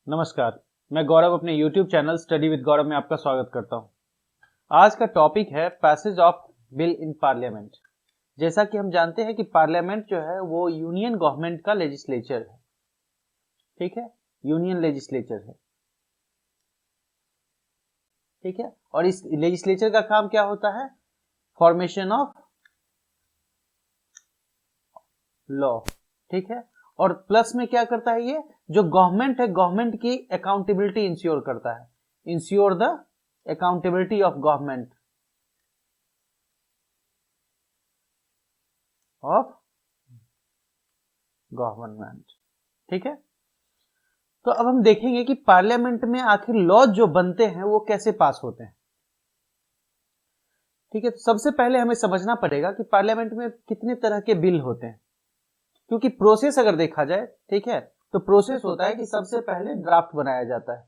नमस्कार, मैं गौरव अपने YouTube चैनल स्टडी विद गौरव में आपका स्वागत करता हूं। आज का टॉपिक है passage of bill in parliament. जैसा कि हम जानते हैं कि पार्लियामेंट जो है वो यूनियन गवर्नमेंट का लेजिस्लेचर है, ठीक है, यूनियन लेजिस्लेचर है, ठीक है। और इस लेजिस्लेचर का काम क्या होता है? फॉर्मेशन ऑफ लॉ, ठीक है। और प्लस में क्या करता है? ये जो गवर्नमेंट है, गवर्नमेंट की अकाउंटेबिलिटी इंश्योर करता है, ensure the accountability of government ठीक है। तो अब हम देखेंगे कि पार्लियामेंट में आखिर लॉ जो बनते हैं वो कैसे पास होते हैं, ठीक है। तो सबसे पहले हमें समझना पड़ेगा कि पार्लियामेंट में कितने तरह के बिल होते हैं, क्योंकि प्रोसेस अगर देखा जाए, ठीक है, तो प्रोसेस होता है कि सबसे पहले ड्राफ्ट बनाया जाता है।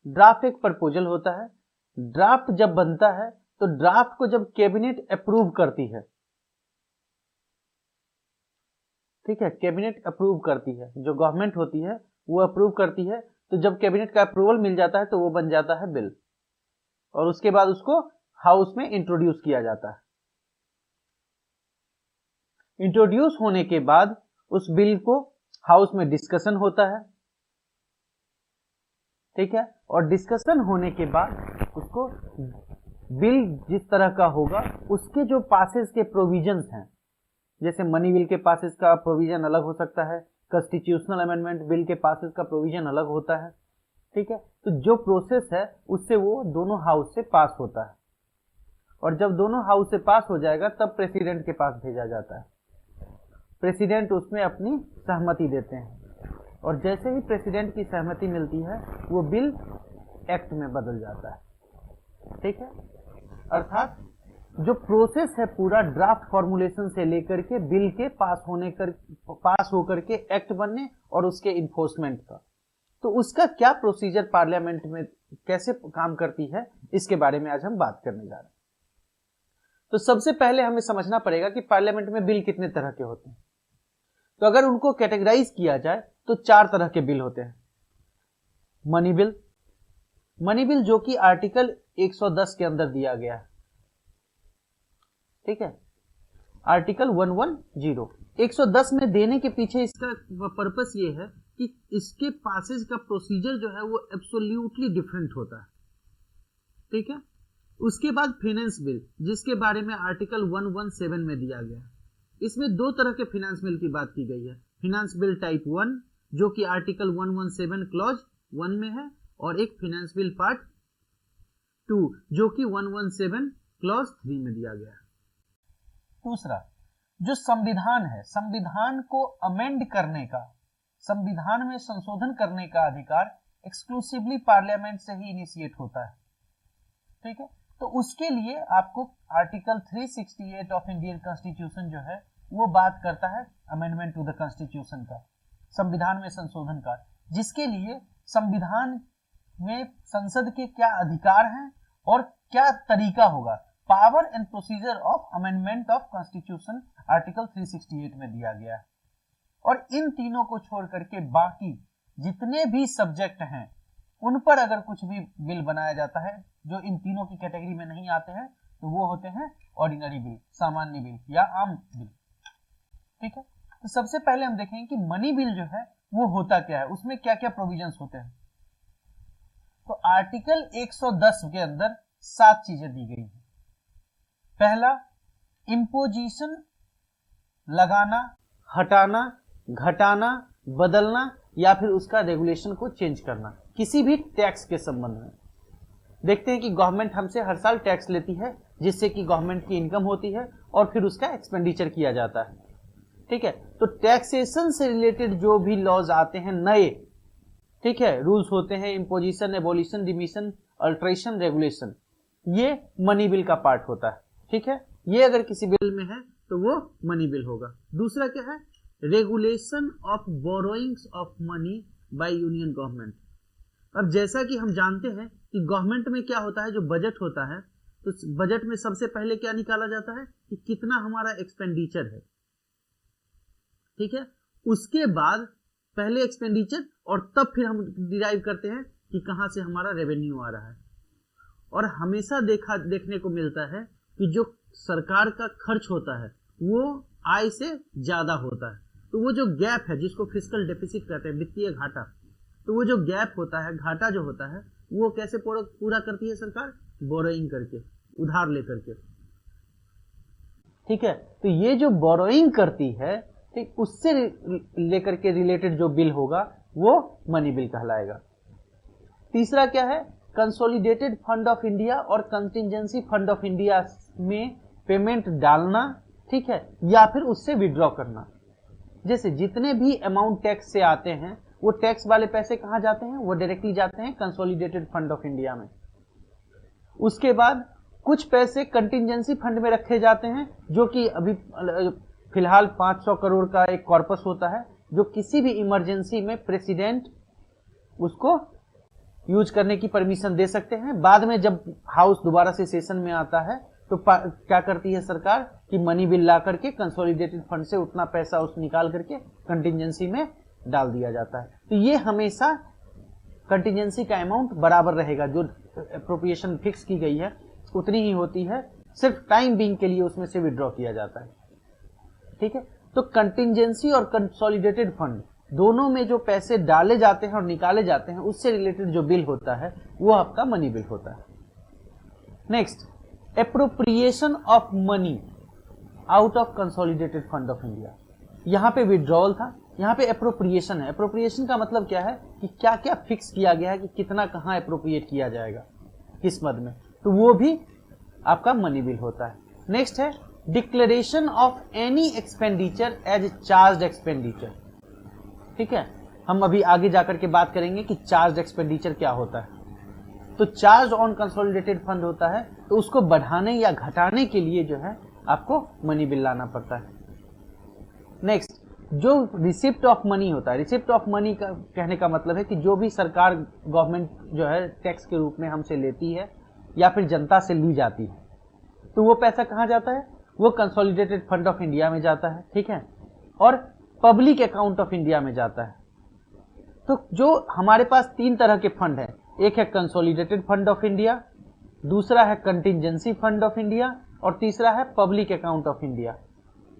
ड्राफ्ट एक प्रपोजल होता है। ड्राफ्ट जब बनता है तो ड्राफ्ट को जब कैबिनेट अप्रूव करती है, ठीक है, कैबिनेट अप्रूव करती है, जो गवर्नमेंट होती है वो अप्रूव करती है। तो जब कैबिनेट का अप्रूवल मिल जाता है तो वो बन जाता है बिल, और उसके बाद उसको हाउस में इंट्रोड्यूस किया जाता है। इंट्रोड्यूस होने के बाद उस बिल को हाउस में डिस्कशन होता है, ठीक है। और डिस्कशन होने के बाद उसको बिल जिस तरह का होगा उसके जो पासेस के प्रोविजंस हैं, जैसे मनी बिल के पासेस का प्रोविजन अलग हो सकता है, कॉन्स्टिट्यूशनल अमेंडमेंट बिल के पासेस का प्रोविजन अलग होता है, ठीक है। तो जो प्रोसेस है उससे वो दोनों हाउस से पास होता है, और जब दोनों हाउस से पास हो जाएगा तब प्रेसिडेंट के पास भेजा जाता है। प्रेसिडेंट उसमें अपनी सहमति देते हैं, और जैसे ही प्रेसिडेंट की सहमति मिलती है वो बिल एक्ट में बदल जाता है, ठीक है। अर्थात जो प्रोसेस है पूरा ड्राफ्ट फॉर्मुलेशन से लेकर के बिल के पास होकर के एक्ट बनने और उसके इन्फोर्समेंट का, तो उसका क्या प्रोसीजर पार्लियामेंट में कैसे काम करती है, इसके बारे में आज हम बात करने जा रहे हैं। तो सबसे पहले हमें समझना पड़ेगा कि पार्लियामेंट में बिल कितने तरह के होते हैं। तो अगर उनको कैटेगराइज किया जाए तो 4 तरह के बिल होते हैं। मनी बिल, मनी बिल जो कि आर्टिकल 110 के अंदर दिया गया है, ठीक है, आर्टिकल 110 110 में देने के पीछे इसका पर्पस ये है कि इसके पासेज का प्रोसीजर जो है वो एब्सोल्युटली डिफरेंट होता है, ठीक है। उसके बाद फाइनेंस बिल, जिसके बारे में आर्टिकल 117 में दिया गया है। इसमें 2 तरह के फाइनेंस बिल की बात की गई है। फाइनेंस बिल टाइप 1 जो कि आर्टिकल 117 क्लॉज 1 में है, और एक फाइनेंस बिल पार्ट 2 जो कि 117 क्लॉज 3 में दिया गया है। दूसरा, जो संविधान है, संविधान को अमेंड करने का, संविधान में संशोधन करने का अधिकार एक्सक्लूसिवली पार्लियामेंट से ही इनिशिएट होता है, ठीक है। तो उसके लिए आपको आर्टिकल 368 ऑफ इंडियन कॉन्स्टिट्यूशन जो है वो बात करता है अमेंडमेंट टू द कॉन्स्टिट्यूशन का, संविधान में संशोधन का, जिसके लिए संविधान में संसद के क्या अधिकार हैं और क्या तरीका होगा, power and procedure of amendment of constitution article 368 में दिया गया है। और इन तीनों को छोड़ करके बाकी जितने भी सब्जेक्ट हैं उन पर अगर कुछ भी बिल बनाया जाता है जो इन तीनों की कैटेगरी में नहीं आते हैं तो वो होते हैं ऑर्डिनरी बिल, सामान्य बिल या आम बिल, ठीक है। तो सबसे पहले हम देखेंगे कि मनी बिल जो है वो होता क्या है, उसमें क्या क्या प्रोविजंस होते हैं। तो आर्टिकल 110 के अंदर 7 चीजें दी गई हैं। पहला, इंपोजिशन, लगाना, हटाना, घटाना, बदलना या फिर उसका रेगुलेशन को चेंज करना, किसी भी टैक्स के संबंध में। देखते हैं कि गवर्नमेंट हमसे हर साल टैक्स लेती है जिससे कि गवर्नमेंट की इनकम होती है और फिर उसका एक्सपेंडिचर किया जाता है, ठीक है। तो टैक्सेशन से रिलेटेड जो भी लॉज आते हैं नए, ठीक है, रूल्स होते हैं, इंपोजिशन, एबोलिशन, डिमिशन, अल्ट्रेशन, रेगुलेशन, ये मनी बिल का पार्ट होता है, ठीक है। ये अगर किसी बिल में है तो वो मनी बिल होगा। दूसरा क्या है? Regulation of borrowings of money by union government. अब जैसा कि हम जानते हैं कि गवर्नमेंट में क्या होता है, जो बजट होता है, तो बजट में सबसे पहले क्या निकाला जाता है कि कितना हमारा एक्सपेंडिचर है, ठीक है। उसके बाद पहले एक्सपेंडिचर और तब फिर हम डिराइव करते हैं कि कहाँ से हमारा रेवेन्यू आ रहा है। और हमेशा देखने को मिलता है कि जो सरकार का खर्च होता है वो आय से ज्यादा होता है। तो वो जो गैप है जिसको फिस्कल डेफिसिट कहते हैं, वित्तीय घाटा, तो वो जो गैप होता है, घाटा जो होता है, वो कैसे पूरा करती है सरकार? बोरोइंग करके, उधार लेकर के। ठीक है, तो ये जो बोरोइंग करती है, ठीक, उससे लेकर के रिलेटेड जो बिल होगा वो मनी बिल कहलाएगा। तीसरा क्या है? कंसोलिडेटेड फंड ऑफ इंडिया और कंटिजेंसी फंड ऑफ इंडिया में पेमेंट डालना, ठीक है, या फिर उससे विड्रॉ करना। जैसे जितने भी अमाउंट टैक्स से आते हैं वो टैक्स वाले पैसे कहाँ जाते हैं? वो डायरेक्टली जाते हैं कंसोलिडेटेड फंड ऑफ इंडिया में। उसके बाद कुछ पैसे कंटिजेंसी फंड में रखे जाते हैं, जो कि अभी फिलहाल 500 करोड़ का एक कॉर्पस होता है, जो किसी भी इमरजेंसी में प्रेसिडेंट उसको यूज करने की परमिशन दे सकते हैं। बाद में जब हाउस दोबारा से सेशन में आता है तो क्या करती है सरकार कि मनी बिल ला करके कंसोलिडेटेड फंड से उतना पैसा उस निकाल करके कंटिजेंसी में डाल दिया जाता है। तो ये हमेशा कंटिजेंसी का अमाउंट बराबर रहेगा, जो अप्रोप्रिएशन फिक्स की गई है उतनी ही होती है, सिर्फ टाइम बीइंग के लिए उसमें से विड्रॉ किया जाता है। ठीक है, तो कंटिजेंसी और कंसोलिडेटेड फंड दोनों में जो पैसे डाले जाते हैं और निकाले जाते हैं उससे रिलेटेड जो बिल होता है वो आपका मनी बिल होता है। Next, appropriation of money out of consolidated fund of India. यहां पे विड्रॉल था, यहां पे एप्रोप्रिएशन है। एप्रोप्रिएशन का मतलब क्या है कि क्या क्या फिक्स किया गया है कि कितना कहां एप्रोप्रिएट किया जाएगा, किस मद में, तो वो भी आपका मनी बिल होता है। नेक्स्ट है declaration of any expenditure as charged expenditure. ठीक है, हम अभी आगे जाकर के बात करेंगे कि चार्ज एक्सपेंडिचर क्या होता है। तो चार्ज ऑन कंसोलिडेटेड फंड होता है, तो उसको बढ़ाने या घटाने के लिए जो है आपको मनी बिल लाना पड़ता है। नेक्स्ट, जो रिसिप्ट ऑफ मनी होता है, रिसिप्ट ऑफ मनी का कहने का मतलब है कि जो भी सरकार गवर्नमेंट जो है टैक्स के रूप में हमसे लेती है या फिर जनता से ली जाती है, तो वो पैसा कहाँ जाता है? वो कंसोलिडेटेड फंड ऑफ इंडिया में जाता है। ठीक है, और पब्लिक अकाउंट ऑफ इंडिया में जाता है। तो जो हमारे पास तीन तरह के फंड है, एक है कंसोलिडेटेड फंड ऑफ इंडिया, दूसरा है कंटिजेंसी फंड ऑफ इंडिया और तीसरा है पब्लिक अकाउंट ऑफ इंडिया।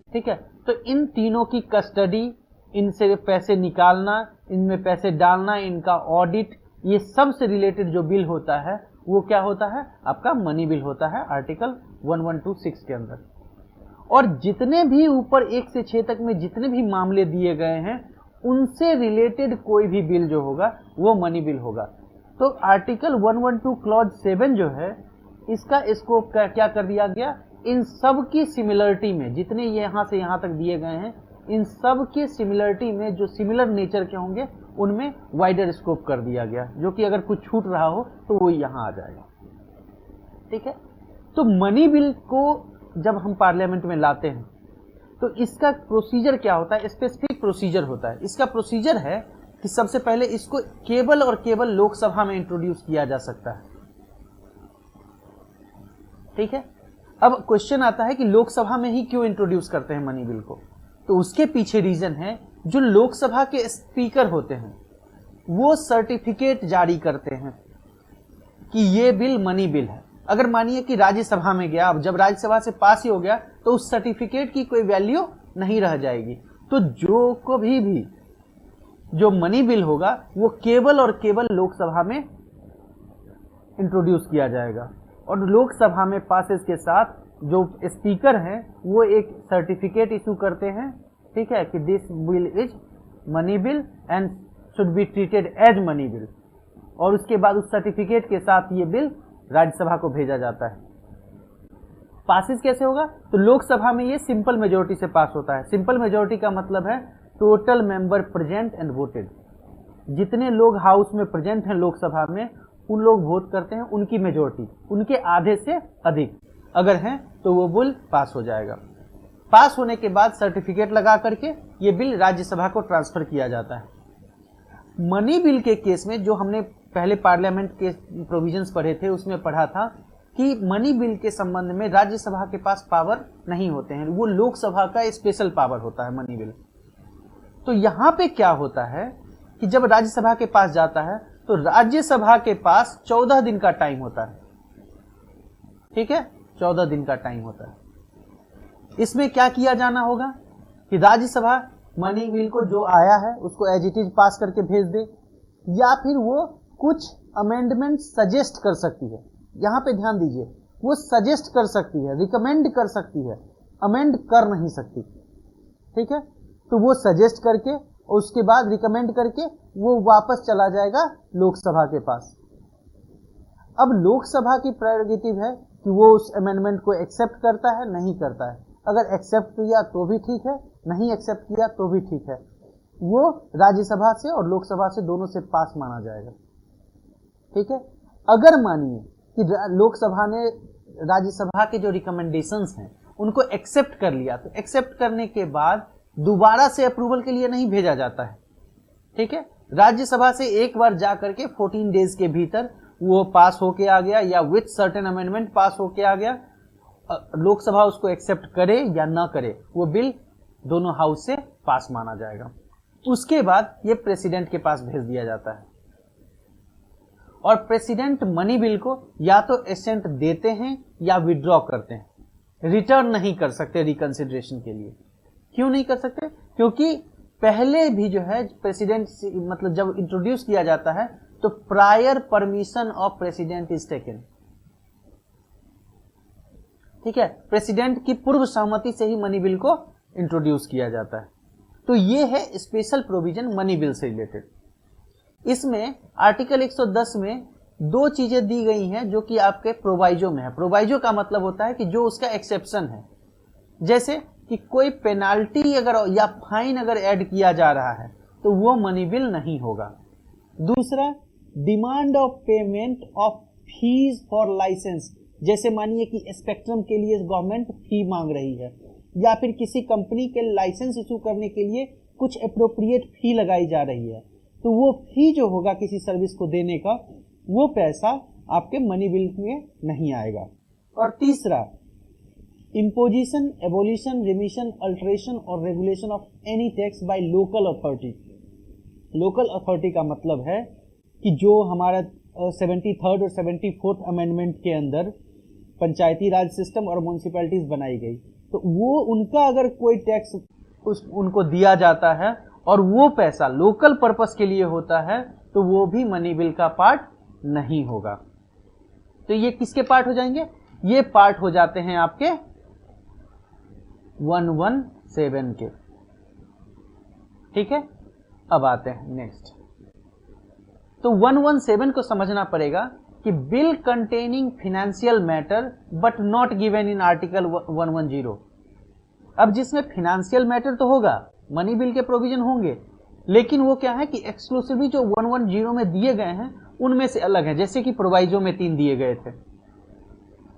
ठीक है, तो इन तीनों की कस्टडी, इनसे पैसे निकालना, इनमें पैसे डालना, इनका ऑडिट, ये सब से रिलेटेड जो बिल होता है वो क्या होता है? आपका मनी बिल होता है, आर्टिकल 1126 के अंदर। और जितने भी ऊपर 1 से 6 तक में जितने भी मामले दिए गए हैं उनसे रिलेटेड कोई भी बिल जो होगा वो मनी बिल होगा। तो आर्टिकल 112 क्लॉज 7 जो है इसका स्कोप क्या कर दिया गया? इन सब की सिमिलरिटी में, जितने यहाँ से यहाँ तक दिए गए हैं, इन सब के सिमिलरिटी में जो सिमिलर नेचर के होंगे उनमें वाइडर स्कोप कर दिया गया, जो कि अगर कुछ छूट रहा हो तो वो यहाँ आ जाएगा। ठीक है, तो मनी बिल को जब हम पार्लियामेंट में लाते हैं तो इसका प्रोसीजर क्या होता है? स्पेसिफिक प्रोसीजर होता है। इसका प्रोसीजर है कि सबसे पहले इसको केवल और केवल लोकसभा में इंट्रोड्यूस किया जा सकता है। ठीक है, अब क्वेश्चन आता है कि लोकसभा में ही क्यों इंट्रोड्यूस करते हैं मनी बिल को? तो उसके पीछे रीजन है, जो लोकसभा के स्पीकर होते हैं वो सर्टिफिकेट जारी करते हैं कि ये बिल मनी बिल है। अगर मानिए कि राज्यसभा में गया, अब जब राज्यसभा से पास ही हो गया तो उस सर्टिफिकेट की कोई वैल्यू नहीं रह जाएगी। तो जो कभी भी जो मनी बिल होगा वो केवल और केवल लोकसभा में इंट्रोड्यूस किया जाएगा, और लोकसभा में पासेस के साथ जो स्पीकर हैं वो एक सर्टिफिकेट इशू करते हैं, ठीक है, कि this bill is money bill and should be treated as money bill, और उसके बाद उस सर्टिफिकेट के साथ ये बिल राज्यसभा को भेजा जाता है। पासिस कैसे होगा? तो लोकसभा में ये सिंपल मेजोरिटी से पास होता है। सिंपल मेजोरिटी का मतलब है total member present and voted. जितने लोग हाउस में प्रेजेंट हैं लोकसभा में, उन लोग वोट करते हैं, उनकी मेजोरिटी, उनके आधे से अधिक अगर हैं तो वो बिल पास हो जाएगा। पास होने के बाद सर्टिफिकेट लगा करके ये बिल राज्यसभा को ट्रांसफर किया जाता है। मनी बिल के केस में जो हमने पहले पार्लियामेंट के प्रोविजंस पढ़े थे उसमें पढ़ा था कि मनी बिल के संबंध में राज्यसभा के पास पावर नहीं होते हैं, वो लोकसभा का स्पेशल पावर होता है मनी बिल। तो यहां पे क्या होता है कि जब राज्यसभा के पास जाता है तो राज्यसभा के पास 14 दिन का टाइम होता है, ठीक है, 14 दिन का टाइम होता है। इसमें क्या किया जाना होगा कि राज्यसभा मनी बिल को जो आया है उसको एज इट इज पास करके भेज दे, या फिर वो कुछ अमेंडमेंट सजेस्ट कर सकती है। यहां पे ध्यान दीजिए, वो सजेस्ट कर सकती है, रिकमेंड कर सकती है, अमेंड कर नहीं सकती, ठीक है। तो वो सजेस्ट करके और उसके बाद रिकमेंड करके वो वापस चला जाएगा लोकसभा के पास। अब लोकसभा की प्रेरोगेटिव है कि वो उस अमेंडमेंट को एक्सेप्ट करता है, नहीं करता है। अगर एक्सेप्ट किया तो भी ठीक है, नहीं एक्सेप्ट किया तो भी ठीक है, वो राज्यसभा से और लोकसभा से दोनों से पास माना जाएगा, ठीक है। अगर मानिए कि लोकसभा ने राज्यसभा के जो रिकमेंडेशंस हैं उनको एक्सेप्ट कर लिया, तो एक्सेप्ट करने के बाद दोबारा से अप्रूवल के लिए नहीं भेजा जाता है, ठीक है। राज्यसभा से एक बार जा करके 14 डेज के भीतर वो पास होके आ गया या विथ सर्टेन अमेंडमेंट पास होके आ गया, लोकसभा उसको एक्सेप्ट करे या ना करे, वो बिल दोनों हाउस से पास माना जाएगा। उसके बाद ये प्रेसिडेंट के पास भेज दिया जाता है और प्रेसिडेंट मनी बिल को या तो एसेंट देते हैं या विड्रॉ करते हैं, रिटर्न नहीं कर सकते रिकंसिडरेशन के लिए। क्यों नहीं कर सकते? क्योंकि पहले भी जो है प्रेसिडेंट मतलब जब इंट्रोड्यूस किया जाता है तो prior permission of president is taken, ठीक है, प्रेसिडेंट की पूर्व सहमति से ही मनी बिल को इंट्रोड्यूस किया जाता है। तो ये है स्पेशल प्रोविजन मनी बिल से रिलेटेड। इसमें आर्टिकल 110 में दो चीजें दी गई हैं जो कि आपके प्रोवाइजो में है। प्रोवाइजो का मतलब होता है कि जो उसका एक्सेप्शन है, जैसे कि कोई पेनाल्टी अगर या फाइन अगर ऐड किया जा रहा है तो वो मनी बिल नहीं होगा। दूसरा, demand of payment of fees for licence, जैसे मानिए कि स्पेक्ट्रम के लिए गवर्नमेंट फी मांग रही है या फिर किसी कंपनी के लाइसेंस इशू करने के लिए कुछ अप्रोप्रिएट फी लगाई जा रही है, तो वो फी जो होगा किसी सर्विस को देने का, वो पैसा आपके मनी बिल में नहीं आएगा। और तीसरा, इम्पोजिशन, एबोलिशन, रिमिशन, अल्टरेशन और regulation of any tax by local authority. Local authority का मतलब है कि जो हमारा 73rd और 74th अमेंडमेंट के अंदर पंचायती राज सिस्टम और म्युनिसिपैलिटीज बनाई गई, तो वो उनका अगर कोई टैक्स उनको दिया जाता है और वो पैसा लोकल पर्पस के लिए होता है तो वो भी मनी बिल का पार्ट नहीं होगा। तो ये किसके पार्ट हो जाएंगे? ये पार्ट हो जाते हैं आपके 117 के, ठीक है। अब आते हैं नेक्स्ट। तो 117 को समझना पड़ेगा कि bill containing financial matter but not given in article 110। अब जिसमें फाइनेंशियल मैटर तो होगा, मनी बिल के प्रोविजन होंगे, लेकिन वो क्या है कि एक्सक्लूसिवली जो 110 में दिए गए हैं उनमें से अलग है। जैसे कि प्रोवाइजो में 3 दिए गए थे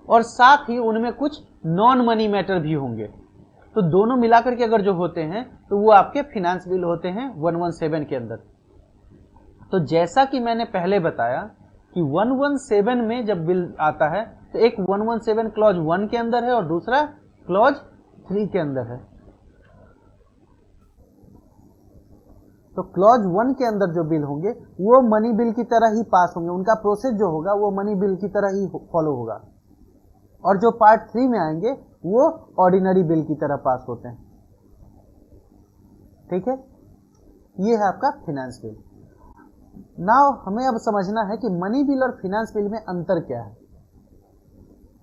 और साथ ही उनमें कुछ नॉन मनी मैटर भी होंगे, तो दोनों मिलाकर के अगर जो होते हैं तो वो आपके फाइनेंस बिल होते हैं 117 के अंदर। तो जैसा कि मैंने पहले बताया कि 117 में जब बिल आता है तो एक 117 क्लॉज 1 के अंदर है और दूसरा क्लॉज 3 के अंदर है। तो क्लॉज 1 के अंदर जो बिल होंगे वो मनी बिल की तरह ही पास होंगे, उनका प्रोसेस जो होगा वो मनी बिल की तरह ही फॉलो होगा, और जो पार्ट 3 में आएंगे वो ऑर्डिनरी बिल की तरह पास होते हैं, ठीक है। ये है आपका फाइनेंस बिल। नाउ हमें अब समझना है कि मनी बिल और फाइनेंस बिल में अंतर क्या है,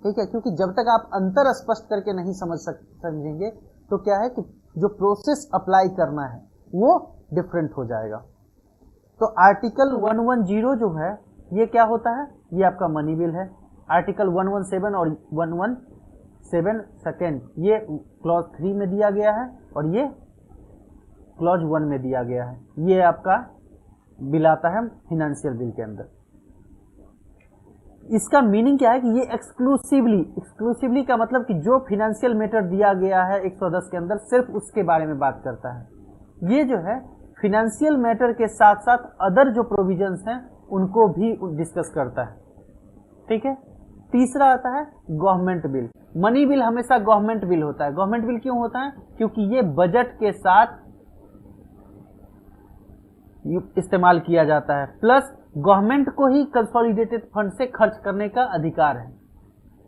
ठीक है, क्योंकि जब तक आप अंतर स्पष्ट करके नहीं समझेंगे तो क्या है कि जो प्रोसेस अप्लाई करना है वो डिफरेंट हो जाएगा। तो आर्टिकल 110 जो है ये क्या होता है? ये आपका मनी बिल है। आर्टिकल 117 और 117 सेकेंड ये क्लॉज 3 में दिया गया है और ये क्लॉज 1 में दिया गया है। ये आपका बिल आता है फाइनेंशियल बिल के अंदर। इसका मीनिंग क्या है कि ये एक्सक्लूसिवली का मतलब कि जो फाइनेंशियल मैटर दिया गया है 110 के अंदर सिर्फ उसके बारे में बात करता है। ये जो है फाइनेंशियल मैटर के साथ साथ अदर जो प्रोविजंस हैं उनको भी डिस्कस करता है, ठीक है। तीसरा आता है गवर्नमेंट बिल। मनी बिल हमेशा गवर्नमेंट बिल होता है। गवर्नमेंट बिल क्यों होता है? क्योंकि ये बजट के साथ इस्तेमाल किया जाता है, प्लस गवर्नमेंट को ही कंसोलिडेटेड फंड से खर्च करने का अधिकार है।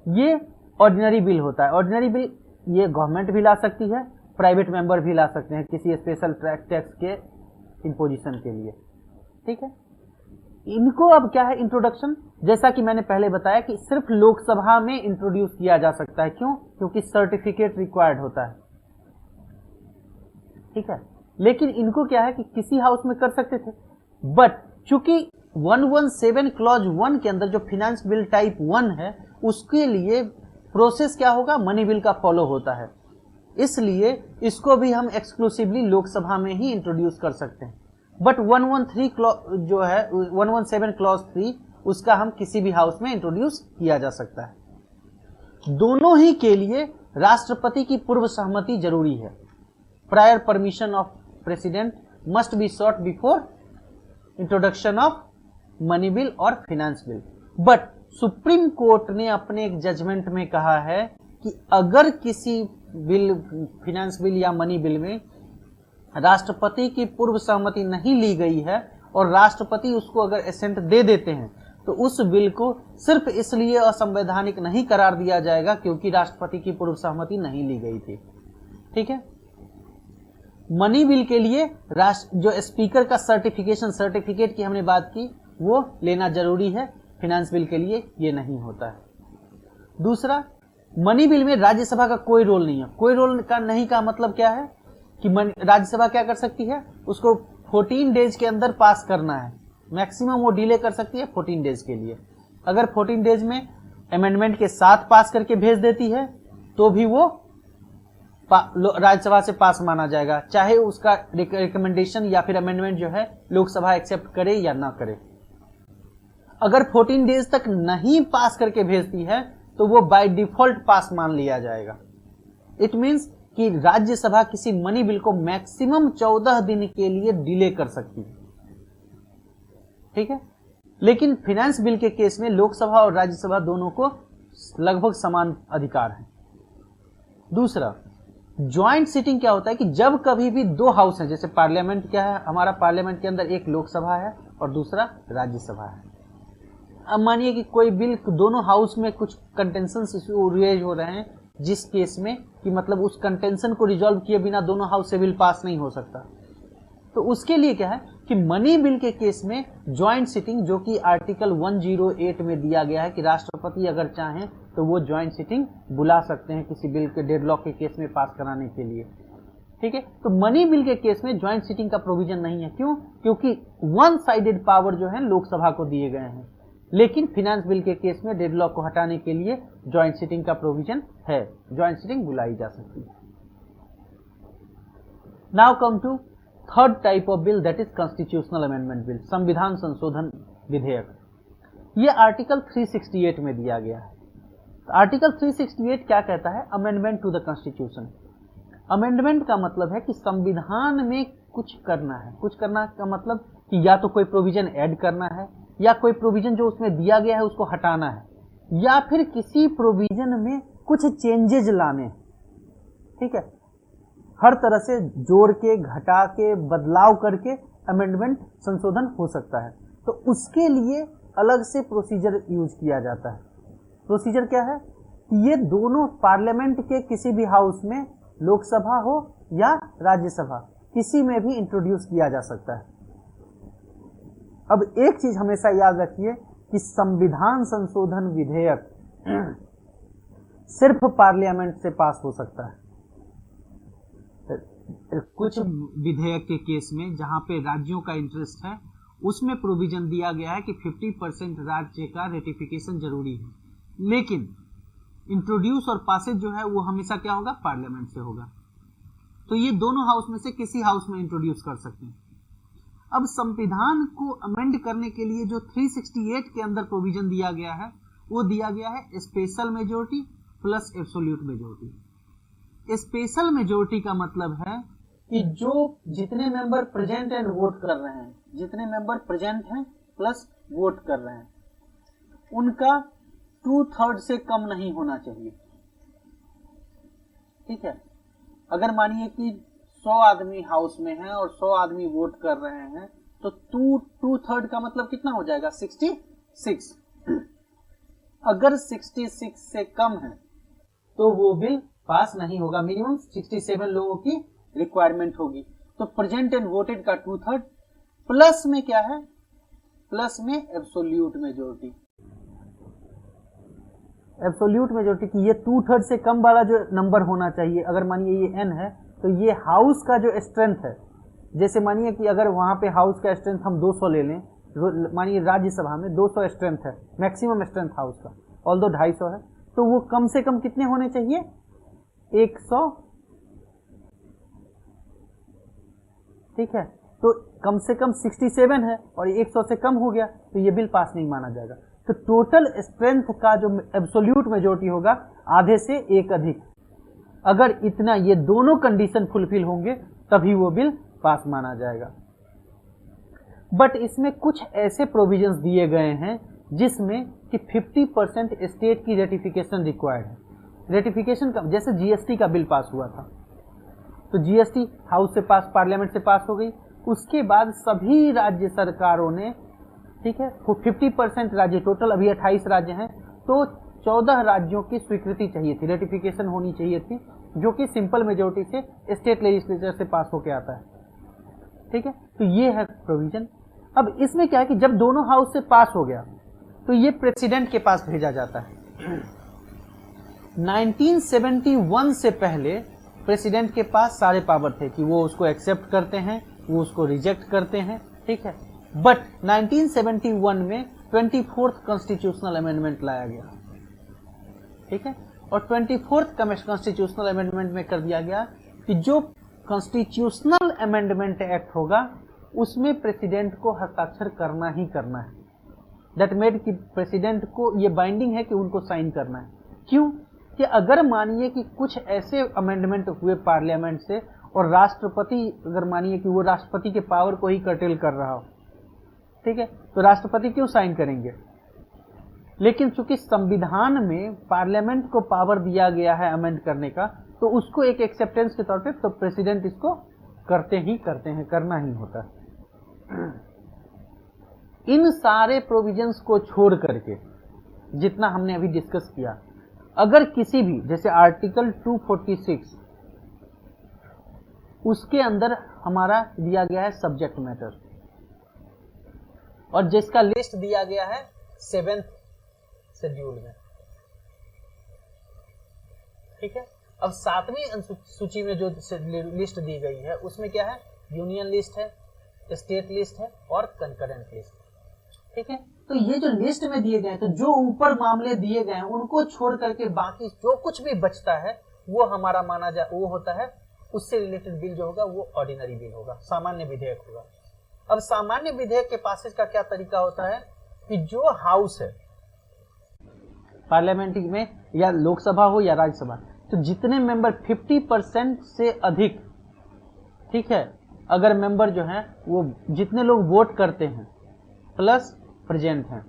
ये ऑर्डिनरी बिल होता है। ऑर्डिनरी बिल ये गवर्नमेंट भी ला सकती है, प्राइवेट मेंबर भी ला सकते हैं किसी स्पेशल टैक्स के इम्पोजिशन के लिए। ठीक है, इनको अब क्या है इंट्रोडक्शन, जैसा कि मैंने पहले बताया कि सिर्फ लोकसभा में इंट्रोड्यूस किया जा सकता है। क्यों? क्योंकि सर्टिफिकेट रिक्वायर्ड होता है। ठीक है, लेकिन इनको क्या है कि किसी हाउस में कर सकते थे, बट चूंकि 117 क्लॉज 1 के अंदर जो फिनेंस बिल टाइप 1 है उसके लिए प्रोसेस क्या होगा, मनी बिल का फॉलो होता है, इसलिए इसको भी हम एक्सक्लूसिवली लोकसभा में ही इंट्रोड्यूस कर सकते हैं। बट 113 जो है 117 क्लॉज 3 उसका हम किसी भी हाउस में इंट्रोड्यूस किया जा सकता है। दोनों ही के लिए राष्ट्रपति की पूर्व सहमति जरूरी है। Prior permission of president must be sought before introduction of money bill और finance bill. But Supreme Court ने अपने एक जजमेंट में कहा है कि अगर किसी बिल, फिनेंस बिल या मनी बिल में राष्ट्रपति की पूर्व सहमति नहीं ली गई है और राष्ट्रपति उसको अगर एसेंट दे देते हैं तो उस बिल को सिर्फ इसलिए असंवैधानिक नहीं करार दिया जाएगा क्योंकि राष्ट्रपति की पूर्व सहमति नहीं ली गई थी। ठीक है, मनी बिल के लिए जो स्पीकर का सर्टिफिकेट की हमने बात की वो लेना जरूरी है, फिनेंस बिल के लिए ये नहीं होता है। दूसरा, मनी बिल में राज्यसभा का कोई रोल नहीं है। कोई रोल का नहीं का मतलब क्या है कि राज्यसभा क्या कर सकती है, उसको 14 डेज के अंदर पास करना है, मैक्सिमम वो डिले कर सकती है 14 डेज के लिए। अगर 14 डेज में अमेंडमेंट के साथ पास करके भेज देती है तो भी वो राज्यसभा से पास माना जाएगा, चाहे उसका रिकमेंडेशन या फिर अमेंडमेंट जो है लोकसभा एक्सेप्ट करे या ना करे। अगर 14 डेज तक नहीं पास करके भेजती है तो वो बाय डिफॉल्ट पास मान लिया जाएगा। इट मींस कि राज्यसभा किसी मनी बिल को मैक्सिमम 14 दिन के लिए डिले कर सकती है। ठीक है, लेकिन फिनेंस बिल के केस में लोकसभा और राज्यसभा दोनों को लगभग समान अधिकार है। दूसरा, ज्वाइंट सीटिंग क्या होता है कि जब कभी भी दो हाउस हैं, जैसे पार्लियामेंट क्या है, हमारा पार्लियामेंट के अंदर एक लोकसभा है और दूसरा राज्यसभा है। अब मानिए कि कोई बिल दोनों हाउस में कुछ कंटेंशन इशू रेज हो रहे हैं, जिस केस में कि मतलब उस कंटेंशन को रिजॉल्व किए बिना दोनों हाउस से बिल पास नहीं हो सकता, तो उसके लिए क्या है कि मनी बिल के केस में ज्वाइंट सिटिंग, जो कि आर्टिकल 108 में दिया गया है कि राष्ट्रपति अगर चाहें तो वो ज्वाइंट सिटिंग बुला सकते हैं किसी बिल के डेडलॉक के केस में पास कराने के लिए। ठीक है, तो मनी बिल के केस में ज्वाइंट सिटिंग का प्रोविजन नहीं है। क्यों? क्योंकि वन साइडेड पावर जो है लोकसभा को दिए गए हैं, लेकिन फिनेंस बिल के केस में डेडलॉक को हटाने के लिए ज्वाइंट सिटिंग का प्रोविजन है, ज्वाइंट सिटिंग बुलाई जा सकती है। Now come to third type of bill, that is constitutional amendment bill, संविधान संशोधन विधेयक। ये आर्टिकल 368 में दिया गया है। आर्टिकल 368 क्या कहता है? Amendment to the constitution. Amendment का मतलब है कि संविधान में कुछ करना है। कुछ करना का मतलब कि या तो कोई प्रोविजन ऐड करना है, या कोई प्रोविजन जो उसमें दिया गया है उसको हटाना है, या फिर किसी प्रोविजन में कुछ चेंजेज लाने। ठीक है, हर तरह से जोड़ के, घटा के, बदलाव करके अमेंडमेंट संशोधन हो सकता है। तो उसके लिए अलग से प्रोसीजर यूज किया जाता है। प्रोसीजर क्या है कि ये दोनों पार्लियामेंट के किसी भी हाउस में, लोकसभा हो या राज्यसभा, किसी में भी इंट्रोड्यूस किया जा सकता है। अब एक चीज हमेशा याद रखिए कि संविधान संशोधन विधेयक सिर्फ पार्लियामेंट से पास हो सकता है। कुछ विधेयक के केस में जहां पे राज्यों का इंटरेस्ट है, उसमें प्रोविजन दिया गया है कि 50% राज्य का रेटिफिकेशन जरूरी है, लेकिन इंट्रोड्यूस और पासेज जो है वो हमेशा क्या होगा? पार्लियामेंट से होगा। तो ये दोनों हाउस में से किसी हाउस में इंट्रोड्यूस कर सकते हैं। अब संविधान को अमेंड करने के लिए जो 368 के अंदर प्रोविजन दिया गया है, वो दिया गया है special majority plus absolute majority. Special majority का मतलब है कि जो जितने मेंबर प्रेजेंट एंड वोट कर रहे हैं, जितने मेंबर प्रेजेंट हैं प्लस वोट कर रहे हैं, उनका 2/3 से कम नहीं होना चाहिए। ठीक है, अगर मानिए कि 100 आदमी हाउस में हैं और 100 आदमी वोट कर रहे हैं, तो टू थर्ड का मतलब कितना हो जाएगा 66। अगर 66 से कम है तो वो बिल पास नहीं होगा, मिनिमम 67 लोगों की रिक्वायरमेंट होगी। तो प्रेजेंट एंड वोटेड का 2/3 प्लस में क्या है, प्लस में एब्सोल्यूट मेजोरिटी। एब्सोल्यूट मेजोरिटी की ये 2/3 से कम वाला जो नंबर होना चाहिए, अगर मानिए ये n है तो ये हाउस का जो स्ट्रेंथ है, जैसे मानिए कि अगर वहां पे हाउस का स्ट्रेंथ हम 200 ले लें, मानिए राज्यसभा में 200 स्ट्रेंथ है, मैक्सिमम स्ट्रेंथ हाउस का, ऑल्दो 250 है, तो वो कम से कम कितने होने चाहिए 100। ठीक है, तो कम से कम 67 है और 100 से कम हो गया तो ये बिल पास नहीं माना जाएगा। तो टोटल स्ट्रेंथ का जो एब्सोल्यूट मेजोरिटी होगा आधे से एक अधिक, अगर इतना ये दोनों कंडीशन फुलफिल होंगे तभी वो बिल पास माना जाएगा। बट इसमें कुछ ऐसे प्रोविजंस दिए गए हैं जिसमें कि 50% स्टेट की रेटिफिकेशन रिक्वायर्ड है। रेटिफिकेशन का जैसे जीएसटी का बिल पास हुआ था, तो जीएसटी हाउस से पास, पार्लियामेंट से पास हो गई, उसके बाद सभी राज्य सरकारों ने, ठीक है, 50% राज्य, टोटल अभी 28 राज्य हैं, तो 14 राज्यों की स्वीकृति चाहिए थी, रेटिफिकेशन होनी चाहिए थी, जो कि सिंपल मेजोरिटी से स्टेट लेजिस्लेचर से पास होके आता है। ठीक है, तो ये है प्रोविजन। अब इसमें क्या है कि जब दोनों हाउस से पास हो गया तो ये प्रेसिडेंट के पास भेजा जाता है। 1971 से पहले प्रेसिडेंट के पास सारे पावर थे कि वो उसको एक्सेप्ट करते हैं, वो उसको रिजेक्ट करते हैं। ठीक है, बट 1971 में 24th कॉन्स्टिट्यूशनल अमेंडमेंट लाया गया। ठीक है, और 24th कॉन्स्टिट्यूशनल अमेंडमेंट में कर दिया गया कि जो कॉन्स्टिट्यूशनल अमेंडमेंट एक्ट होगा उसमें प्रेसिडेंट को हस्ताक्षर करना ही करना है। दैट मेड कि प्रेसिडेंट को ये बाइंडिंग है कि उनको साइन करना है। क्यों कि अगर मानिए कि कुछ ऐसे अमेंडमेंट हुए पार्लियामेंट से और राष्ट्रपति, अगर मानिए कि वो राष्ट्रपति के पावर को ही कर्टेल कर रहा हो, ठीक है, तो राष्ट्रपति क्यों साइन करेंगे? लेकिन चूंकि संविधान में पार्लियामेंट को पावर दिया गया है अमेंड करने का, तो उसको एक एक्सेप्टेंस के तौर पे तो प्रेसिडेंट इसको करते हैं, करना ही होता है। इन सारे प्रोविजंस को छोड़ करके जितना हमने अभी डिस्कस किया, अगर किसी भी, जैसे आर्टिकल 246 उसके अंदर हमारा दिया गया है सब्जेक्ट मैटर, और जिसका लिस्ट दिया गया है 7th शेड्यूल में। ठीक है, अब 7वीं सूची में जो लिस्ट दी गई है उसमें क्या है, यूनियन लिस्ट है, स्टेट लिस्ट है और कंकरेंट लिस्ट। ठीक है, तो ये जो लिस्ट में दिए गए, तो जो ऊपर मामले दिए गए हैं उनको छोड़ करके बाकी जो कुछ भी बचता है वो हमारा वो होता है, उससे रिलेटेड बिल जो होगा वो ऑर्डिनरी बिल होगा, सामान्य विधेयक होगा। अब सामान्य विधेयक के पासेज का क्या तरीका होता है कि जो हाउस है पार्लियामेंट में, या लोकसभा हो या राज्यसभा, तो जितने मेंबर 50% से अधिक, ठीक है, अगर मेंबर जो हैं वो जितने लोग वोट करते हैं प्लस प्रेजेंट हैं,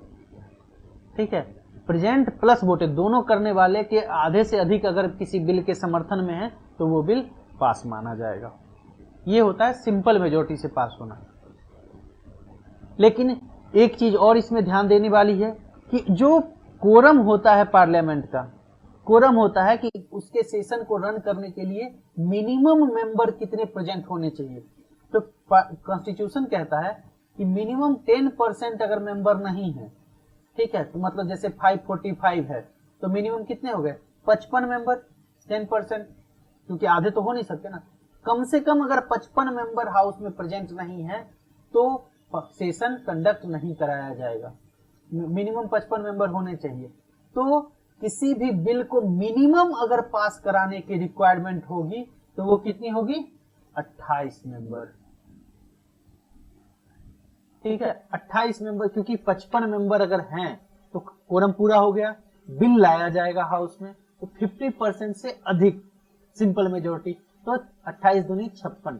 ठीक है, प्रेजेंट प्लस वोटेड दोनों करने वाले के आधे से अधिक अगर किसी बिल के समर्थन में है तो वो बिल पास माना जाएगा। ये होता है सिंपल मेजोरिटी से पास होना। लेकिन एक चीज और इसमें ध्यान देने वाली है कि जो कोरम होता है पार्लियामेंट का, कोरम होता है कि उसके सेशन को रन करने के लिए मिनिमम मेंबर कितने प्रेजेंट होने चाहिए। तो कॉन्स्टिट्यूशन कहता है कि मिनिमम 10% अगर मेंबर नहीं है, ठीक है, तो मतलब जैसे 545 है तो मिनिमम कितने हो गए 55 मेंबर, 10%, क्योंकि आधे तो हो नहीं सकते ना। कम से कम अगर 55 मेंबर हाउस में प्रेजेंट नहीं है तो सेशन कंडक्ट नहीं कराया जाएगा, मिनिमम 55 मेंबर होने चाहिए। तो किसी भी बिल को मिनिमम अगर पास कराने की रिक्वायरमेंट होगी तो वो कितनी होगी 28 मेंबर। ठीक है, 28 मेंबर, क्योंकि 55 मेंबर अगर हैं तो कोरम पूरा हो गया, बिल लाया जाएगा हाउस में, तो 50% से अधिक सिंपल मेजोरिटी, तो 28 दूनी 56,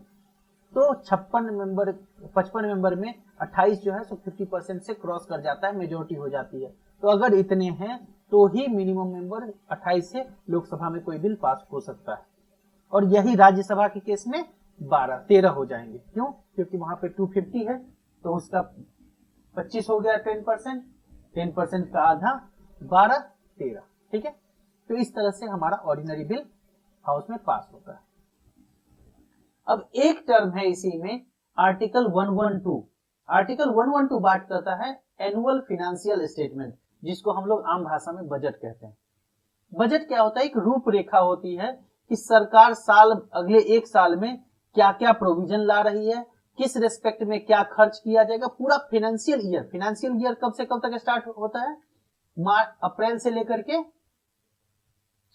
तो 56 मेंबर, 55 मेंबर में 28 जो है सो 50% से क्रॉस कर जाता है, मेजोरिटी हो जाती है। तो अगर इतने हैं तो ही मिनिमम मेंबर 28 से लोकसभा में कोई बिल पास हो सकता है। और यही राज्यसभा के केस में 13 हो जाएंगे। क्यों? क्योंकि वहां पे 250 है, तो उसका 25 हो गया 10%, 10% का आधा 12, 13। ठीक है, तो इस तरह से हमारा ऑर्डिनरी बिल हाउस में पास होता है। अब एक टर्म है इसी में आर्टिकल 112। आर्टिकल 112 बात करता है एनुअल फिनेंशियल स्टेटमेंट, जिसको हम लोग आम भाषा में बजट कहते हैं। बजट क्या होता है? एक रूपरेखा होती है कि सरकार अगले एक साल में क्या क्या प्रोविजन ला रही है, किस रेस्पेक्ट में क्या खर्च किया जाएगा। पूरा फाइनेंशियल ईयर कब से कब तक स्टार्ट होता है? अप्रैल से लेकर के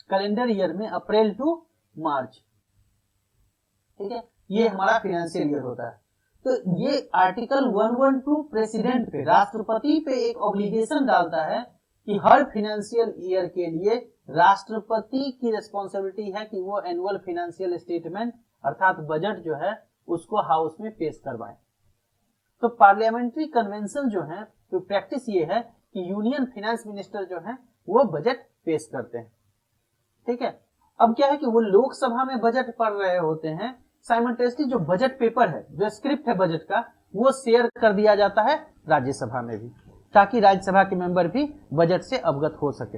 कैलेंडर ईयर में अप्रैल टू मार्च। ठीक है, ये हमारा फाइनेंशियल ईयर होता है। तो ये आर्टिकल 112 प्रेसिडेंट पे, राष्ट्रपति पे एक ऑब्लिगेशन डालता है कि हर फाइनेंशियल ईयर के लिए राष्ट्रपति की रिस्पॉन्सिबिलिटी है कि वो एनुअल फाइनेंशियल स्टेटमेंट अर्थात बजट जो है उसको हाउस में पेश करवाए। तो पार्लियामेंट्री कन्वेंशन जो है, तो प्रैक्टिस ये है कि यूनियन फाइनेंस मिनिस्टर जो है वो बजट पेश करते हैं। ठीक है, अब क्या है कि वो लोकसभा में बजट पढ़ रहे होते हैं, साइमल्टेनियसली जो बजट पेपर है, जो स्क्रिप्ट है बजट का, वो शेयर कर दिया जाता है राज्यसभा में भी, ताकि राज्यसभा के मेंबर भी बजट से अवगत हो सके।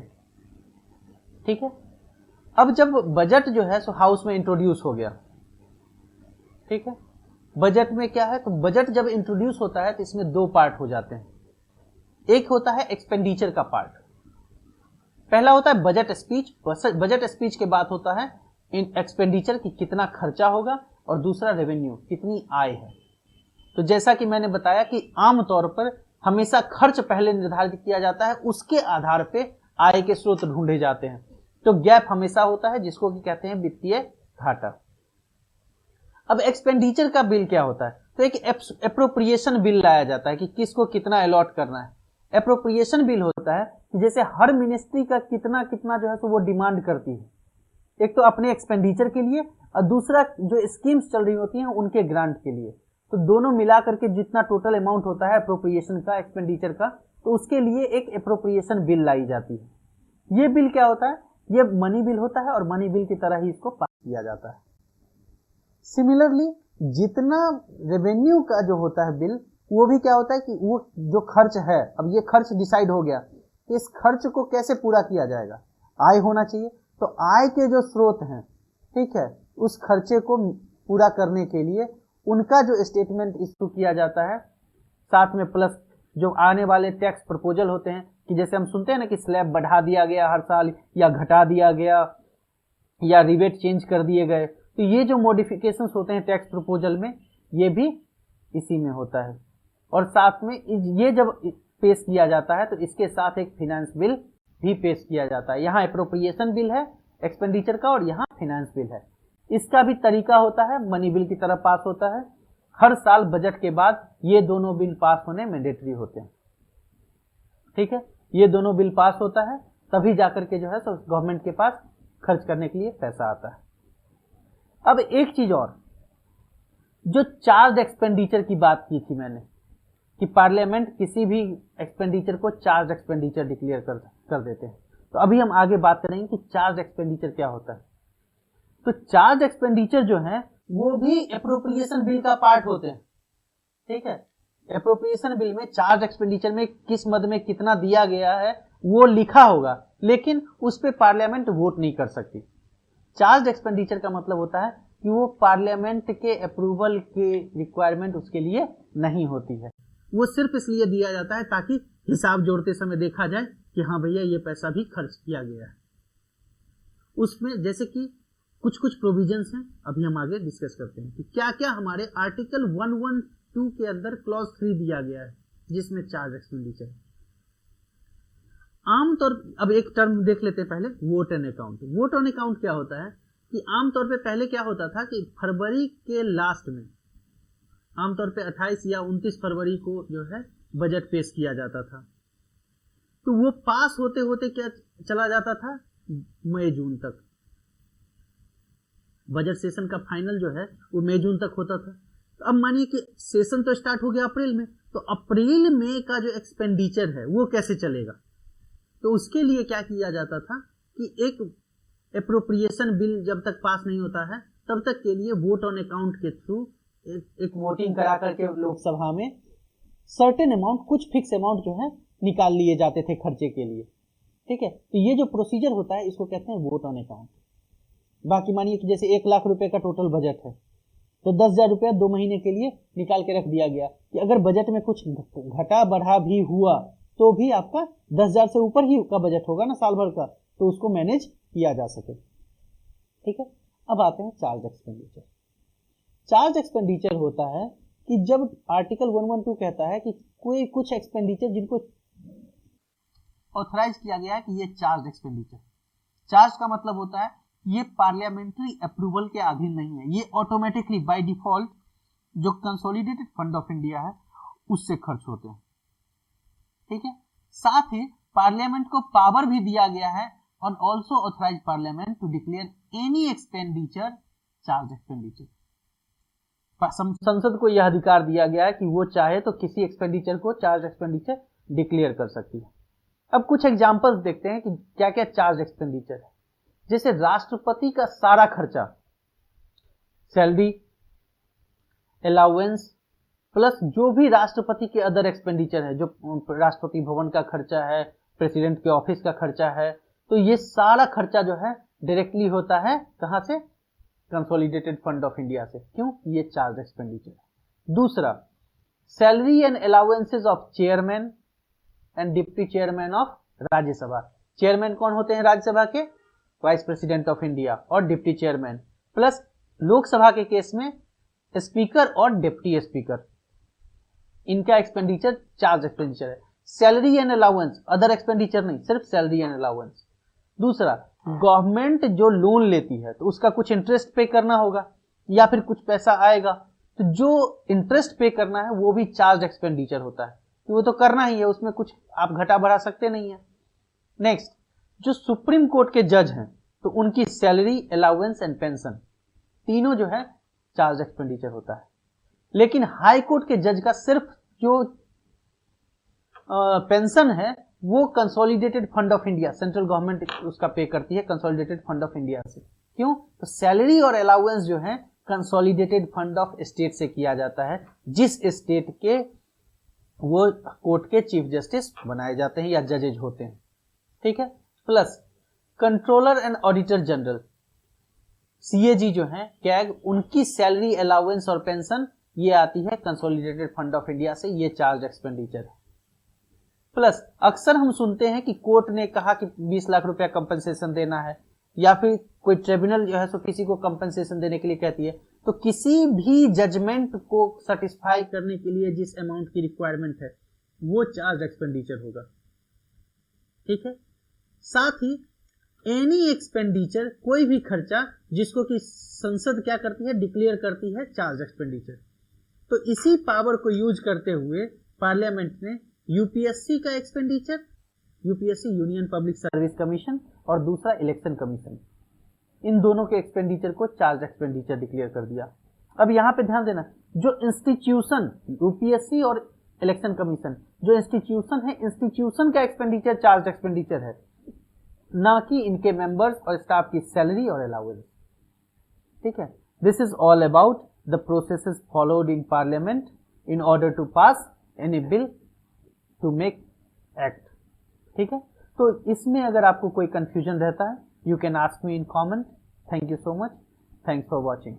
ठीक है, अब जब बजट जो है सो हाउस में इंट्रोड्यूस हो गया, ठीक है, बजट में क्या है, तो बजट जब इंट्रोड्यूस होता है तो इसमें दो पार्ट हो जाते हैं। एक होता है एक्सपेंडिचर का पार्ट, पहला होता है बजट स्पीच। बजट स्पीच के बाद होता है एक्सपेंडिचर की कितना खर्चा होगा, और दूसरा रेवेन्यू कितनी आय है। तो जैसा कि मैंने बताया कि आमतौर पर हमेशा खर्च पहले निर्धारित किया जाता है, उसके आधार पे आय के स्रोत ढूंढे जाते हैं। तो गैप हमेशा होता है, जिसको कि कहते हैं वित्तीय घाटा। अब एक्सपेंडिचर का बिल क्या होता है? तो एक एप्रोप्रिएशन बिल लाया जाता है कि किसको कितना अलॉट करना है। एप्रोप्रिएशन बिल होता है कि जैसे हर मिनिस्ट्री का कितना कितना जो है तो वो डिमांड करती है, एक तो अपने एक्सपेंडिचर के लिए और दूसरा जो स्कीम्स चल रही होती हैं उनके ग्रांट के लिए। तो दोनों मिला करके जितना टोटल अमाउंट होता है एप्रोप्रिएशन का, एक्सपेंडिचर का, तो उसके लिए एक एप्रोप्रिएशन बिल लाई जाती है। ये बिल क्या होता है? ये मनी बिल होता है और मनी बिल की तरह ही इसको पास किया जाता है। सिमिलरली जितना रेवेन्यू का जो होता है बिल, वो भी क्या होता है कि वो जो खर्च है, अब ये खर्च डिसाइड हो गया, इस खर्च को कैसे पूरा किया जाएगा? आय होना चाहिए। तो आय के जो स्रोत हैं, ठीक है, उस खर्चे को पूरा करने के लिए उनका जो स्टेटमेंट इशू किया जाता है, साथ में प्लस जो आने वाले टैक्स प्रपोजल होते हैं, कि जैसे हम सुनते हैं ना कि स्लैब बढ़ा दिया गया हर साल, या घटा दिया गया, या रिबेट चेंज कर दिए गए। तो ये जो मॉडिफिकेशंस होते हैं टैक्स प्रपोजल में, ये भी इसी में होता है। और साथ में ये जब पेश किया जाता है तो इसके साथ एक फाइनेंस बिल भी पेश किया जाता है। यहाँ एप्रोप्रिएशन बिल है एक्सपेंडिचर का, और यहाँ फाइनेंस बिल है। इसका भी तरीका होता है मनी बिल की तरह पास होता है। हर साल बजट के बाद ये दोनों बिल पास होने मैंडेटरी होते हैं। ठीक है, ये दोनों बिल पास होता है, तभी जाकर के जो है तो गवर्नमेंट के पास खर्च करने के लिए पैसा आता है। अब एक चीज और, जो चार्ज एक्सपेंडिचर की बात की थी मैंने, कि पार्लियामेंट किसी भी एक्सपेंडिचर को चार्ज एक्सपेंडिचर डिक्लेयर कर देते हैं। तो अभी हम आगे बात करेंगे कि चार्ज एक्सपेंडिचर क्या होता है। तो चार्ज एक्सपेंडिचर जो है वो भी एप्रोप्रिएशन बिल का पार्ट होते हैं। ठीक है, एप्रोप्रिएशन बिल में चार्ज एक्सपेंडिचर में किस मद में कितना दिया गया है वो लिखा होगा, लेकिन उस पर पार्लियामेंट वोट नहीं कर सकती। चार्ज एक्सपेंडिचर का मतलब होता है कि वो पार्लियामेंट के अप्रूवल के रिक्वायरमेंट उसके लिए नहीं होती है। वो सिर्फ इसलिए दिया जाता है ताकि हिसाब जोड़ते समय देखा जाए कि हाँ भैया ये पैसा भी खर्च किया गया है। उसमें जैसे कि कुछ कुछ प्रोविजंस हैं, अभी हम आगे डिस्कस करते हैं कि क्या क्या हमारे आर्टिकल 112 के अंदर क्लॉज 3 दिया गया है, जिसमें चार्ज एक्सपेंडिचर। आमतौर, अब एक टर्म देख लेते हैं पहले, vote and account. Vote on account क्या होता है कि आमतौर पे पहले क्या होता था कि फरवरी के लास्ट में, आमतौर पे 28 या 29 फरवरी को जो है बजट पेश किया जाता था। तो वो पास होते होते क्या चला जाता था, मई जून तक। बजट सेशन का फाइनल जो है वो मई जून तक होता था। तो अब मानिए कि सेशन तो स्टार्ट हो गया अप्रैल में, तो अप्रैल में का जो एक्सपेंडिचर है वो कैसे चलेगा? तो उसके लिए क्या किया जाता था कि एक एप्रोप्रिएशन बिल जब तक पास नहीं होता है तब तक के लिए वोट ऑन अकाउंट के थ्रू एक वोटिंग करा करके लोकसभा में सर्टेन अमाउंट, कुछ फिक्स अमाउंट जो है निकाल लिए जाते थे खर्चे के लिए। ठीक है, तो ये जो प्रोसीजर होता है इसको कहते हैं वोट ऑन अकाउंट। बाकी मानिए कि जैसे 1 लाख रुपए का टोटल बजट है, तो 10,000 रुपया 2 महीने के लिए निकाल के रख दिया गया कि अगर बजट में कुछ घटा बढ़ा भी हुआ तो भी आपका 10,000 से ऊपर ही का बजट होगा ना साल भर का, तो उसको मैनेज किया जा सके। ठीक है, अब आते हैं चार्ज एक्सपेंडिचर। चार्ज एक्सपेंडिचर होता है कि जब आर्टिकल 112 कहता है कि कोई कुछ एक्सपेंडिचर जिनको ऑथराइज किया गया है कि ये चार्ज एक्सपेंडिचर, चार्ज का मतलब होता है ये पार्लियामेंट्री अप्रूवल के अधीन नहीं है, ये ऑटोमेटिकली बाय डिफॉल्ट जो कंसोलिडेटेड फंड ऑफ इंडिया है उससे खर्च होते हैं। ठीक है, साथ ही पार्लियामेंट को पावर भी दिया गया है और also authorise parliament to declare any expenditure charge expenditure. संसद को यह अधिकार दिया गया है कि वो चाहे तो किसी एक्सपेंडिचर को चार्ज एक्सपेंडिचर डिक्लेयर कर सकती है। अब कुछ एग्जांपल्स देखते हैं कि क्या क्या चार्ज एक्सपेंडिचर है। जैसे राष्ट्रपति का सारा खर्चा, सैलरी, अलाउंस प्लस जो भी राष्ट्रपति के अदर एक्सपेंडिचर है, जो राष्ट्रपति भवन का खर्चा है, प्रेसिडेंट के ऑफिस का खर्चा है, तो ये सारा खर्चा जो है डायरेक्टली होता है कहां से? कंसोलिडेटेड फंड ऑफ इंडिया से। क्यों? ये चार्ज एक्सपेंडिचर है। दूसरा, salary and allowances of chairman and deputy chairman of Rajya Sabha. Chairman कौन होते हैं राज्यसभा के? वाइस प्रेसिडेंट ऑफ इंडिया और डिप्टी चेयरमैन, प्लस लोकसभा के केस में स्पीकर और डिप्टी स्पीकर, इनका एक्सपेंडिचर चार्ज एक्सपेंडिचर है। Salary and allowance, other expenditure नहीं, सिर्फ सैलरी एंड अलाउंस। दूसरा, गवर्नमेंट जो लोन लेती है तो उसका कुछ इंटरेस्ट पे करना होगा या फिर कुछ पैसा आएगा, तो जो इंटरेस्ट पे करना है वो भी चार्ज एक्सपेंडिचर होता है, तो वो तो करना ही है, उसमें कुछ आप घटा बढ़ा सकते नहीं है। नेक्स्ट, जो सुप्रीम कोर्ट के जज हैं तो उनकी सैलरी, अलाउंस एंड पेंशन, तीनों जो है चार्ज एक्सपेंडिचर होता है। लेकिन हाई कोर्ट के जज का सिर्फ जो पेंशन है वो consolidated fund of India, central government उसका पे करती है कंसोलिडेटेड फंड ऑफ इंडिया से। क्यों? तो सैलरी और अलाउंस जो है कंसोलिडेटेड फंड ऑफ स्टेट से किया जाता है, जिस स्टेट के वो कोर्ट के चीफ जस्टिस बनाए जाते हैं या जजेज होते हैं। ठीक है, plus controller and auditor general, CAG जो है, कैग, उनकी सैलरी, अलाउंस और पेंशन ये आती है कंसोलिडेटेड फंड ऑफ इंडिया से, ये चार्ज एक्सपेंडिचर है। प्लस अक्सर हम सुनते हैं कि कोर्ट ने कहा कि 20 लाख रुपया कंपनसेशन देना है, या फिर कोई ट्रिब्यूनल जो है सो किसी को कंपनसेशन देने के लिए कहती है, तो किसी भी जजमेंट को सेटिस्फाई करने के लिए जिस अमाउंट की रिक्वायरमेंट है वो चार्ज एक्सपेंडिचर होगा। ठीक है, साथ ही एनी एक्सपेंडिचर, कोई भी खर्चा जिसको कि संसद क्या करती है? डिक्लेयर करती है चार्ज एक्सपेंडिचर। तो इसी पावर को यूज करते हुए पार्लियामेंट ने यूपीएससी का expenditure, UPSC union public service commission और दूसरा इलेक्शन कमीशन, इन दोनों के एक्सपेंडिचर को चार्ज एक्सपेंडिचर डिक्लेयर कर दिया। अब यहां पे ध्यान देना, जो इंस्टीट्यूशन, यूपीएससी और इलेक्शन कमीशन, जो इंस्टीट्यूशन है, इंस्टीट्यूशन का एक्सपेंडिचर चार्ज एक्सपेंडिचर है, ना कि इनके मेंबर्स और स्टाफ की सैलरी और अलाउंस। ठीक है, this is all about the processes followed in parliament in order to pass any bill to make act. ठीक है, तो इसमें अगर आपको कोई कंफ्यूजन रहता है, you can ask me in comment. Thank you so much, thanks for watching.